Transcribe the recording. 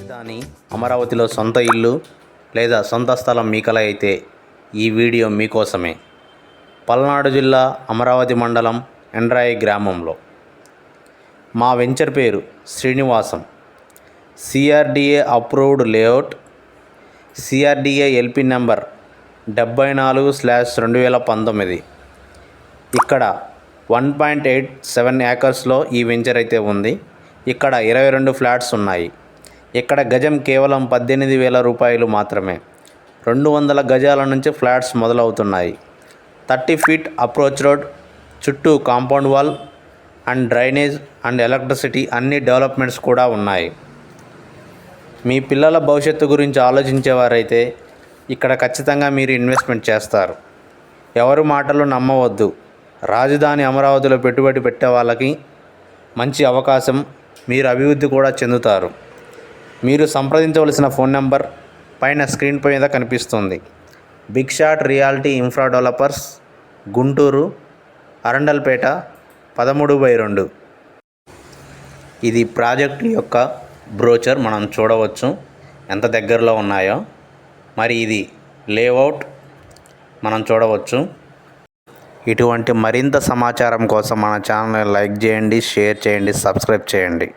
రాజధాని అమరావతిలో సొంత ఇల్లు లేదా సొంత స్థలం మీకల అయితే ఈ వీడియో మీకోసమే. పల్నాడు జిల్లా అమరావతి మండలం ఎండ్రాయి గ్రామంలో మా వెంచర్ పేరు Srinivasam. CRDA approved layout, CRDA LP number 74/2019. ఇక్కడ 1.87 ఏకర్స్లో ఈ వెంచర్ అయితే ఉంది. ఇక్కడ 22 ఫ్లాట్స్ ఉన్నాయి. ఇక్కడ గజం కేవలం 18,000 రూపాయలు మాత్రమే. 200 గజాల నుంచి ఫ్లాట్స్ మొదలవుతున్నాయి. 30 ఫీట్ అప్రోచ్ రోడ్, చుట్టూ compound wall and drainage and electricity అన్ని డెవలప్మెంట్స్ కూడా ఉన్నాయి. మీ పిల్లల భవిష్యత్తు గురించి ఆలోచించేవారైతే ఇక్కడ ఖచ్చితంగా మీరు ఇన్వెస్ట్మెంట్ చేస్తారు. ఎవరి మాటలు నమ్మవద్దు. రాజధాని అమరావతిలో పెట్టుబడి పెట్టే వాళ్ళకి మంచి అవకాశం. మీరు అభివృద్ధి కూడా చెందుతారు. మీరు సంప్రదించవలసిన ఫోన్ నెంబర్ పైన స్క్రీన్ మీద కనిపిస్తుంది. Big shot reality infra developers, Guntur, Arundalpet 13/2. ఇది ప్రాజెక్టు యొక్క బ్రోచర్. మనం చూడవచ్చు ఎంత దగ్గరలో ఉన్నాయో. మరి ఇది లేఅవుట్ మనం చూడవచ్చు. ఇటువంటి మరింత సమాచారం కోసం మన ఛానల్ని లైక్ చేయండి, షేర్ చేయండి, సబ్స్క్రైబ్ చేయండి.